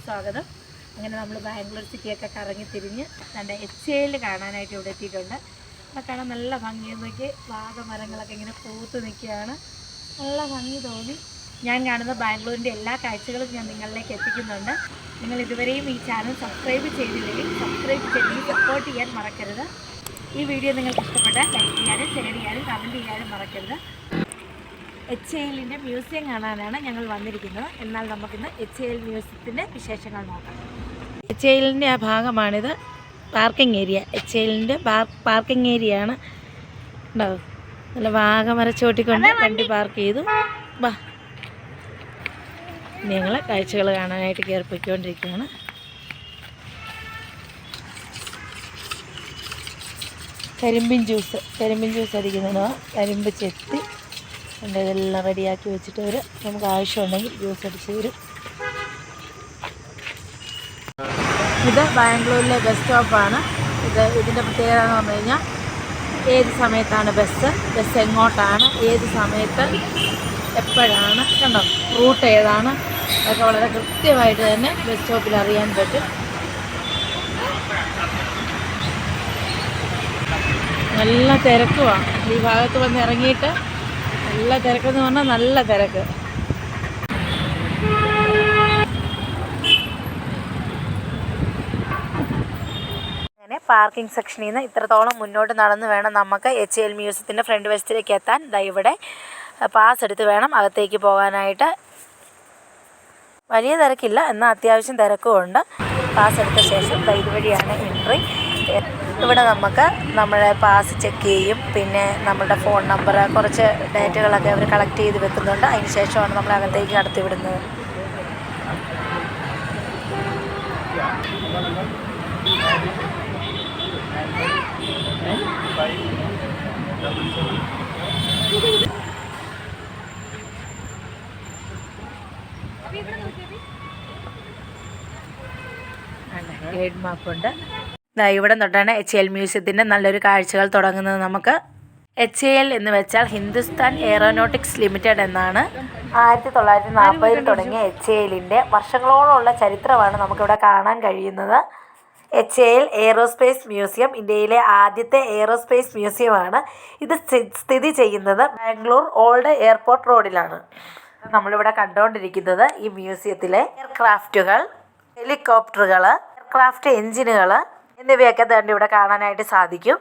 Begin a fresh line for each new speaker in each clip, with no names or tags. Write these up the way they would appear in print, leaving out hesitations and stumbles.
സ്വാഗതം. അങ്ങനെ നമ്മൾ ബാംഗ്ലൂർ സിറ്റിയൊക്കെ കറങ്ങി തിരിഞ്ഞ് നമ്മുടെ HAL കാണാനായിട്ട് ഇവിടെ എത്തിയിട്ടുണ്ട്. അവിടെ കാണാൻ നല്ല ഭംഗിയൊക്കെ, വാഗമരങ്ങളൊക്കെ ഇങ്ങനെ പൂത്ത് നിൽക്കുകയാണ്. നല്ല ഭംഗി തോന്നി. ഞാൻ കാണുന്ന ബാംഗ്ലൂരിൻ്റെ എല്ലാ കാഴ്ചകളും ഞാൻ നിങ്ങളിലേക്ക് എത്തിക്കുന്നുണ്ട്. നിങ്ങൾ ഇതുവരെയും ഈ ചാനൽ സബ്സ്ക്രൈബ് ചെയ്തില്ലെങ്കിൽ സബ്സ്ക്രൈബ് ചെയ്ത് സപ്പോർട്ട് ചെയ്യാൻ മറക്കരുത്. ഈ വീഡിയോ നിങ്ങൾക്ക് ഇഷ്ടപ്പെട്ടാൽ ലൈക്ക് ചെയ്യാനും ഷെയർ ചെയ്യാനും കമൻറ്റ് ചെയ്യാനും മറക്കരുത്. HALൻ്റെ മ്യൂസിയം കാണാനാണ് ഞങ്ങൾ വന്നിരിക്കുന്നത്. എന്നാൽ നമുക്കിന്ന് HAL മ്യൂസിയത്തിൻ്റെ വിശേഷങ്ങൾ നോക്കാം. HALൻ്റെ ആ ഭാഗമാണിത്, പാർക്കിംഗ് ഏരിയ. HALൻ്റെ പാർക്കിംഗ് ഏരിയ ആണ്. ഉണ്ടാവും നല്ല വാഗമരച്ചോട്ടിക്കൊണ്ട് വണ്ടി പാർക്ക് ചെയ്തു. വാ, ഞങ്ങൾ കാഴ്ചകൾ കാണാനായിട്ട് കയറിപ്പോയിക്കൊണ്ടിരിക്കുകയാണ്. കരിമ്പിൻ ജ്യൂസ് അടിക്കുന്നതിനോ കരിമ്പ് ചെത്തി ഇതെല്ലാം റെഡിയാക്കി വെച്ചിട്ട് അവർ നമുക്ക് ആവശ്യമുണ്ടെങ്കിൽ ജ്യൂസ് അടിച്ച് തരും. ഇത് ബാംഗ്ലൂരിലെ ബസ് സ്റ്റോപ്പാണ്. ഇതിൻ്റെ പ്രത്യേകത എന്ന് പറഞ്ഞു കഴിഞ്ഞാൽ ഏത് സമയത്താണ് ബസ് എങ്ങോട്ടാണ്, ഏത് സമയത്ത് എപ്പോഴാണ്, കണ്ടോ, റൂട്ട് ഏതാണ്, അതൊക്കെ വളരെ കൃത്യമായിട്ട് തന്നെ ബസ് സ്റ്റോപ്പിൽ അറിയാൻ പറ്റും. നല്ല തിരക്കുമാണ് ഈ ഭാഗത്ത് വന്ന് ഇറങ്ങിയിട്ട്. നല്ല തിരക്കെന്ന് പറഞ്ഞാൽ നല്ല തിരക്ക്. അങ്ങനെ പാർക്കിംഗ് സെക്ഷനിൽ നിന്ന് ഇത്രത്തോളം മുന്നോട്ട് നടന്ന് വേണം നമുക്ക് HAL മ്യൂസിയത്തിൻ്റെ ഫ്രണ്ട് വശത്തിലേക്ക് എത്താൻ. ഇവിടെ പാസ് എടുത്ത് വേണം അകത്തേക്ക് പോകാനായിട്ട്. വലിയ തിരക്കില്ല, എന്നാൽ അത്യാവശ്യം തിരക്കുമുണ്ട്. പാസ് എടുത്ത ശേഷം ഇതുവഴിയാണ് എൻട്രി. ഇവിടെ നമുക്ക് നമ്മുടെ പാസ് ചെക്ക് ചെയ്യും. പിന്നെ നമ്മുടെ ഫോൺ നമ്പർ, കുറച്ച് ഡേറ്റകളൊക്കെ അവർ കളക്ട് ചെയ്ത് വെക്കുന്നുണ്ട്. അതിന് ശേഷമാണ് നമ്മൾ അകത്തേക്ക് കടത്തിവിടുന്നത്. ഗൈഡ് മാപ്പുണ്ട്. ഇവിടെ തൊട്ടാണ് HAL മ്യൂസിയത്തിൻ്റെ നല്ലൊരു കാഴ്ചകൾ തുടങ്ങുന്നത്. നമുക്ക് HAL എന്ന് വെച്ചാൽ ഹിന്ദുസ്ഥാൻ എയറോനോട്ടിക്സ് ലിമിറ്റഡ് എന്നാണ്. 1940 തുടങ്ങിയ HALൻ്റെ വർഷങ്ങളോളമുള്ള ചരിത്രമാണ് നമുക്കിവിടെ കാണാൻ കഴിയുന്നത്. HAL എയ്റോസ്പേസ് മ്യൂസിയം ഇന്ത്യയിലെ ആദ്യത്തെ എയ്റോസ്പേസ് മ്യൂസിയമാണ്. ഇത് സ്ഥിതി ചെയ്യുന്നത് ബാംഗ്ലൂർ ഓൾഡ് എയർപോർട്ട് റോഡിലാണ്. നമ്മളിവിടെ കണ്ടുകൊണ്ടിരിക്കുന്നത് ഈ മ്യൂസിയത്തിലെ എയർക്രാഫ്റ്റുകൾ, ഹെലികോപ്റ്ററുകൾ, എയർക്രാഫ്റ്റ് എഞ്ചിനുകൾ എന്നിവയൊക്കെ തന്നെ ഇവിടെ കാണാനായിട്ട് സാധിക്കും.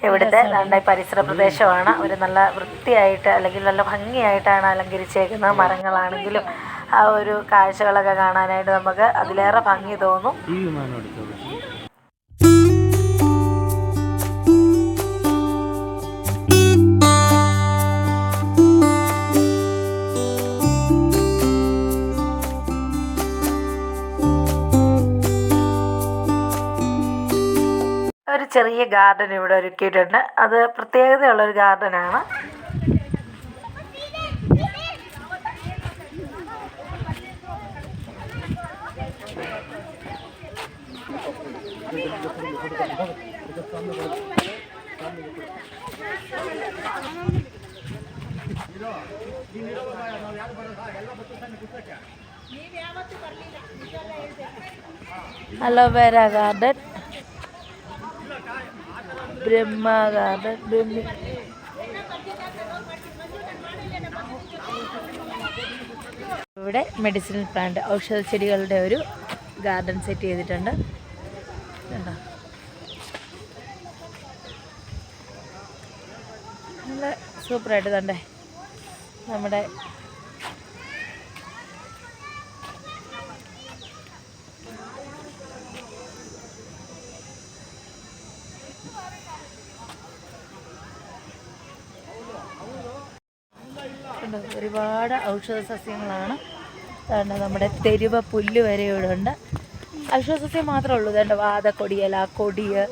ഇവിടുത്തെ നല്ല പരിസര പ്രദേശമാണ്. ഒരു നല്ല വൃത്തിയായിട്ട് അല്ലെങ്കിൽ നല്ല ഭംഗിയായിട്ടാണ് അലങ്കരിച്ചേക്കുന്നത്. മരങ്ങളാണെങ്കിലും ആ ഒരു കാഴ്ചകളൊക്കെ കാണാനായിട്ട് നമുക്ക് അതിലേറെ ഭംഗി തോന്നും. ഒരു ചെറിയ ഗാർഡൻ ഇവിടെ ഒരുക്കിയിട്ടുണ്ട്. അത് പ്രത്യേകതയുള്ളൊരു ഗാർഡനാണ്. അലോവേര ഗാർഡൻ, ബ്രഹ്മ ഗാർഡൻ, ഇവിടെ മെഡിസിനൽ പ്ലാന്റ്, ഔഷധ ചെടികളുടെ ഒരു ഗാർഡൻ സെറ്റ് ചെയ്തിട്ടുണ്ട്. കണ്ടോ, നല്ല സൂപ്പറായിട്ട് കണ്ടേ. നമ്മുടെ ഒരുപാട് ഔഷധ സസ്യങ്ങളാണ്. നമ്മുടെ തെരുവ പുല്ല് വരെ ഇവിടെ ഉണ്ട്. ഔഷധ സസ്യം മാത്രമേ ഉള്ളൂ. ഇതുണ്ട് വാതക്കൊടിയല, കൊടിയ,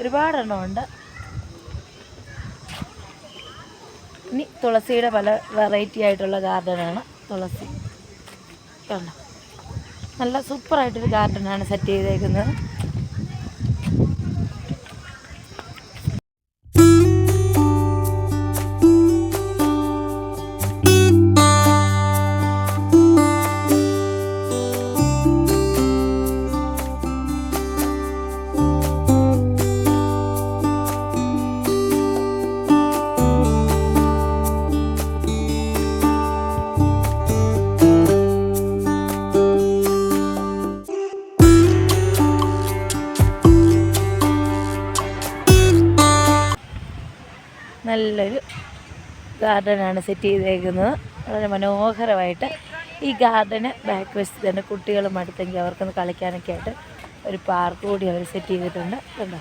ഒരുപാടെണ്ണം ഉണ്ട്. ഇനി തുളസിയുടെ പല വെറൈറ്റി ആയിട്ടുള്ള ഗാർഡനാണ് തുളസി. കണ്ടോ, നല്ല സൂപ്പറായിട്ടൊരു ഗാർഡനാണ് സെറ്റ് ചെയ്തേക്കുന്നത്. നല്ലൊരു ഗാർഡനാണ് സെറ്റ് ചെയ്തേക്കുന്നത്, വളരെ മനോഹരമായിട്ട്. ഈ ഗാർഡന് ബാക്ക് വശത്ത് തന്നെ കുട്ടികൾ മടുത്തെങ്കിൽ അവർക്കൊന്ന് കളിക്കാനൊക്കെ ആയിട്ട് ഒരു പാർക്ക് കൂടി അവർ സെറ്റ് ചെയ്തിട്ടുണ്ട്. കണ്ടോ,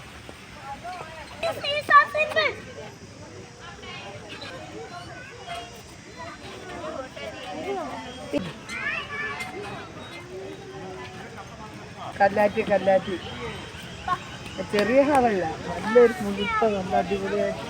കല്ലാറ്റി ചെറിയ ഹാളല്ല, നല്ലൊരു മുഴുത്ത നല്ല അടിപൊളിയായിട്ട്.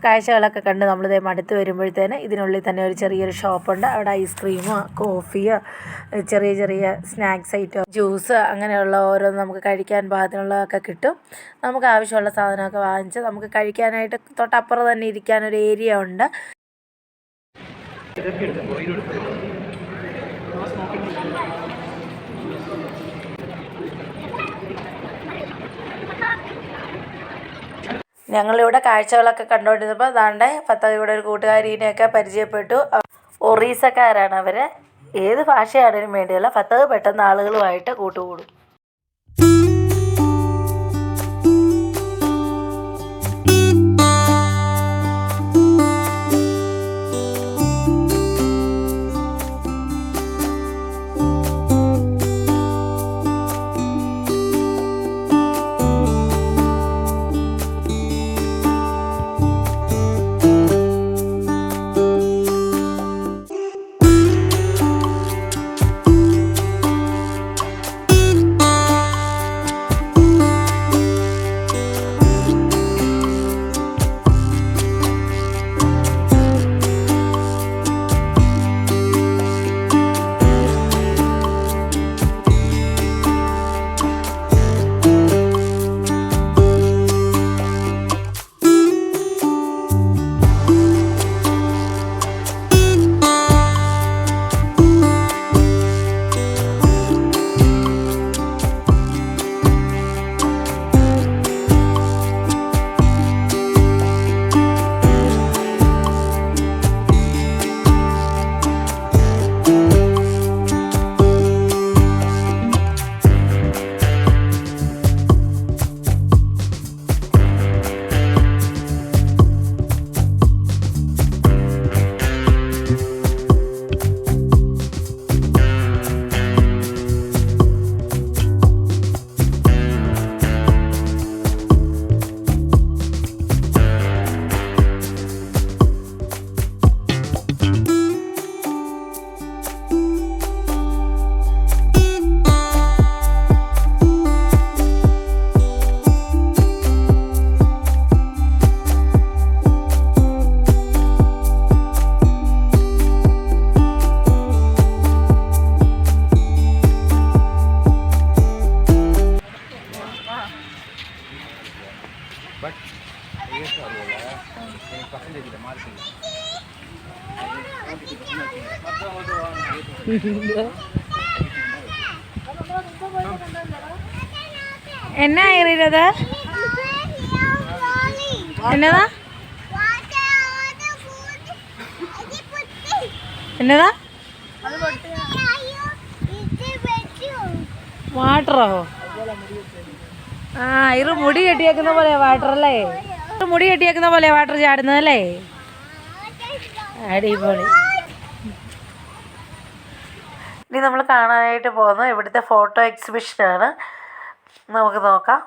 കാഴ്ചകളൊക്കെ കണ്ട് നമ്മളിതേ മടുത്ത് വരുമ്പോഴത്തേന് ഇതിനുള്ളിൽ തന്നെ ഒരു ചെറിയൊരു ഷോപ്പുണ്ട്. അവിടെ ഐസ്ക്രീമോ കോഫിയോ ചെറിയ ചെറിയ സ്നാക്സ് ഐറ്റം, ജ്യൂസ്, അങ്ങനെയുള്ള ഓരോന്ന് നമുക്ക് കഴിക്കാൻ പാകത്തിനുള്ളതൊക്കെ കിട്ടും. നമുക്ക് ആവശ്യമുള്ള സാധനമൊക്കെ വാങ്ങിച്ച് നമുക്ക് കഴിക്കാനായിട്ട് തൊട്ടപ്പുറം തന്നെ ഇരിക്കാനൊരു ഏരിയ ഉണ്ട്. ഞങ്ങളിവിടെ കാഴ്ചകളൊക്കെ കണ്ടുകൊണ്ടിരുന്നപ്പോൾ ദാണ്ടെ ഫത്തയുടെ ഒരു കൂട്ടുകാരീനെയൊക്കെ പരിചയപ്പെട്ടു. ഒറീസക്കാരാണ് അവർ. ഏത് ഭാഷയാണെങ്കിലും വേണ്ടിയല്ല, ഫത്തഹ് പെട്ടെന്ന് ആളുകളുമായിട്ട് കൂട്ടുകൂടും. എന്നാ ഏറിയത്? എന്നതാ എന്നതാ? വാട്ടറോ? ആ ഇത് മുടി കെട്ടിയേക്കുന്ന പോലെ വാട്ടർ അല്ലേ? മുടി കെട്ടിയേക്കുന്ന പോലെ വാട്ടർ ചാടുന്നതല്ലേ? അടിപൊളി. ഇനി നമ്മൾ കാണാനായിട്ട് പോകുന്നത് ഇവിടുത്തെ ഫോട്ടോ എക്സിബിഷനാണ്. നമുക്ക് നോക്കാം.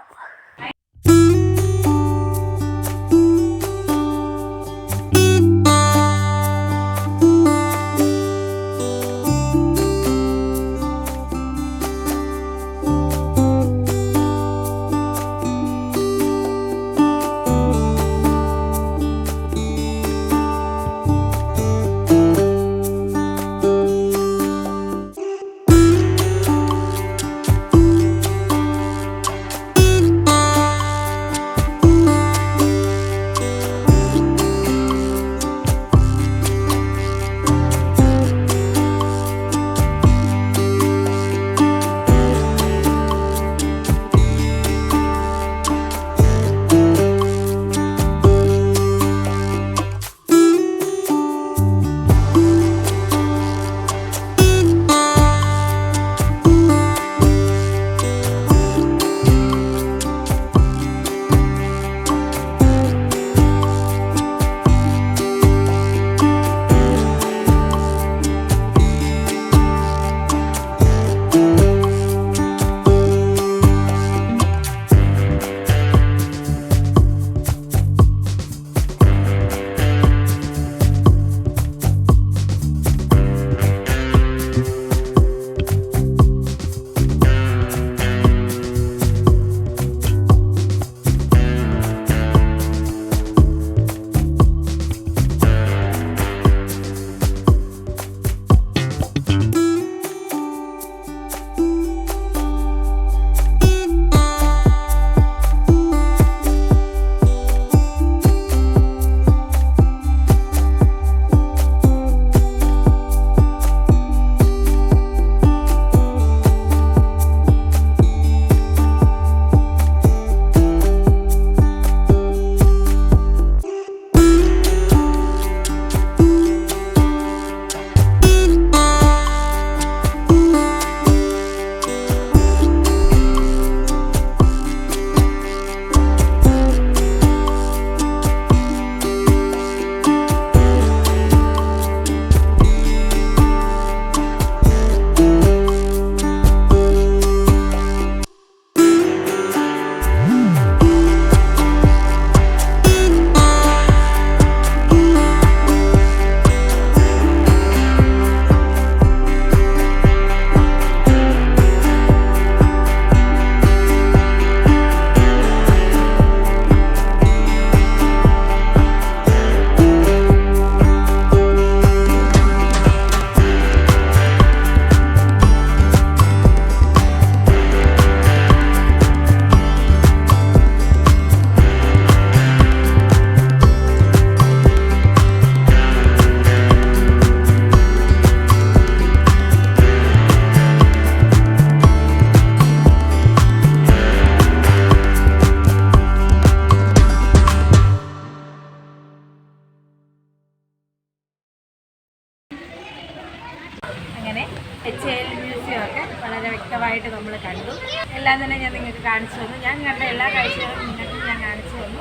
HAL മ്യൂസിയം ഒക്കെ വളരെ വ്യക്തമായിട്ട് നമ്മൾ കണ്ടു. എല്ലാം തന്നെ ഞാൻ നിങ്ങൾക്ക് കാണിച്ചു തന്നു. ഞാൻ കണ്ട എല്ലാ കാഴ്ചകളും നിങ്ങൾക്ക് ഞാൻ കാണിച്ചു തന്നു.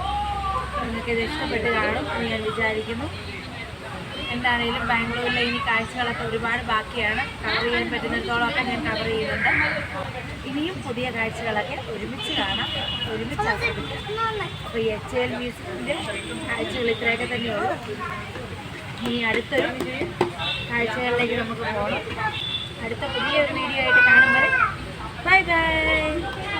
നിങ്ങൾക്കിത് ഇഷ്ടപ്പെട്ട് കാണും എന്ന് ഞാൻ വിചാരിക്കുന്നു. എന്താണെങ്കിലും ബാംഗ്ലൂരിലെ ഇനി കാഴ്ചകളൊക്കെ ഒരുപാട് ബാക്കിയാണ്. കവർ ചെയ്യാൻ പറ്റുന്നിടത്തോളമൊക്കെ ഞാൻ കവർ ചെയ്യുന്നുണ്ട്. ഇനിയും പുതിയ കാഴ്ചകളൊക്കെ ഒരുമിച്ച് കാണാം, ഒരുമിച്ച് ആസ്വദിക്കാം. അപ്പോൾ ഈ HAL മ്യൂസിയത്തിൻ്റെ കാഴ്ചകൾ ഇത്രയൊക്കെ തന്നെയുള്ളൂ. ഇനി അടുത്തൊരു കാഴ്ചകളിലേക്ക് നമുക്ക് പോകണം. അടുത്ത പുതിയൊരു വീഡിയോ ആയിട്ട് കാണുമ്പോൾ ബൈ ബൈ.